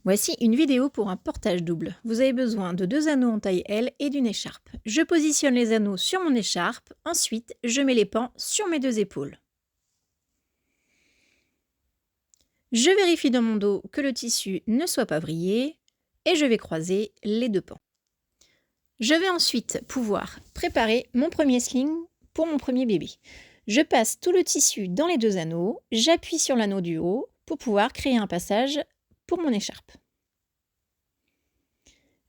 Voici une vidéo pour un portage double. Vous avez besoin de 2 anneaux en taille L et d'une écharpe. Je positionne les anneaux sur mon écharpe, ensuite je mets les pans sur mes 2 épaules. Je vérifie dans mon dos que le tissu ne soit pas vrillé et je vais croiser les 2 pans. Je vais ensuite pouvoir préparer mon premier sling pour mon premier bébé. Je passe tout le tissu dans les 2 anneaux, j'appuie sur l'anneau du haut pour pouvoir créer un passage pour mon écharpe.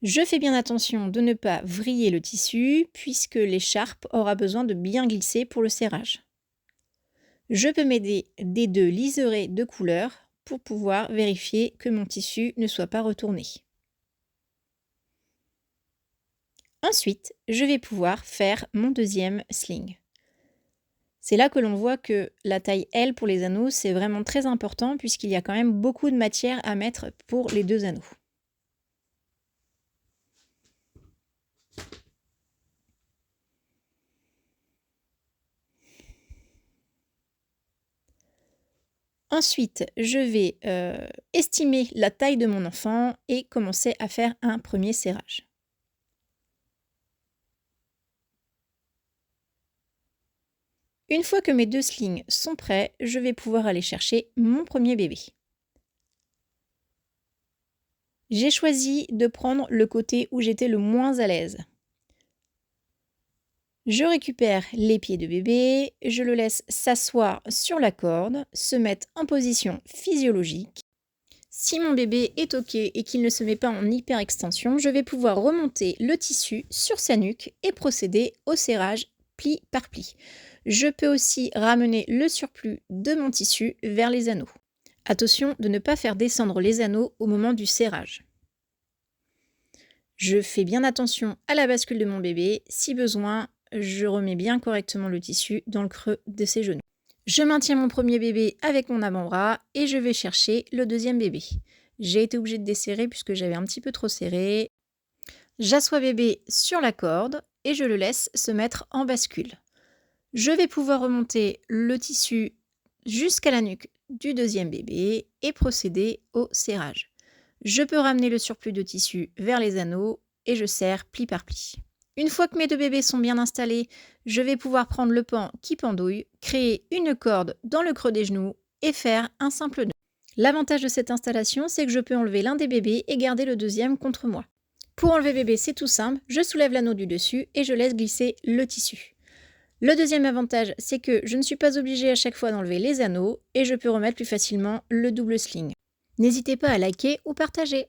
Je fais bien attention de ne pas vriller le tissu puisque l'écharpe aura besoin de bien glisser pour le serrage. Je peux m'aider des 2 liserés de couleur pour pouvoir vérifier que mon tissu ne soit pas retourné. Ensuite, je vais pouvoir faire mon deuxième sling. C'est là que l'on voit que la taille L pour les anneaux, c'est vraiment très important puisqu'il y a quand même beaucoup de matière à mettre pour les 2 anneaux. Ensuite, je vais estimer la taille de mon enfant et commencer à faire un premier serrage. Une fois que mes 2 slings sont prêts, je vais pouvoir aller chercher mon premier bébé. J'ai choisi de prendre le côté où j'étais le moins à l'aise. Je récupère les pieds de bébé, je le laisse s'asseoir sur la corde, se mettre en position physiologique. Si mon bébé est OK et qu'il ne se met pas en hyperextension, je vais pouvoir remonter le tissu sur sa nuque et procéder au serrage pli par pli. Je peux aussi ramener le surplus de mon tissu vers les anneaux. Attention de ne pas faire descendre les anneaux au moment du serrage. Je fais bien attention à la bascule de mon bébé. Si besoin, je remets bien correctement le tissu dans le creux de ses genoux. Je maintiens mon premier bébé avec mon avant-bras et je vais chercher le deuxième bébé. J'ai été obligée de desserrer puisque j'avais un petit peu trop serré. J'assois bébé sur la corde et je le laisse se mettre en bascule. Je vais pouvoir remonter le tissu jusqu'à la nuque du deuxième bébé et procéder au serrage. Je peux ramener le surplus de tissu vers les anneaux et je serre pli par pli. Une fois que mes 2 bébés sont bien installés, je vais pouvoir prendre le pan qui pendouille, créer une corde dans le creux des genoux et faire un simple nœud. L'avantage de cette installation, c'est que je peux enlever l'un des bébés et garder le deuxième contre moi. Pour enlever bébé, c'est tout simple, je soulève l'anneau du dessus et je laisse glisser le tissu. Le deuxième avantage, c'est que je ne suis pas obligée à chaque fois d'enlever les anneaux et je peux remettre plus facilement le double sling. N'hésitez pas à liker ou partager.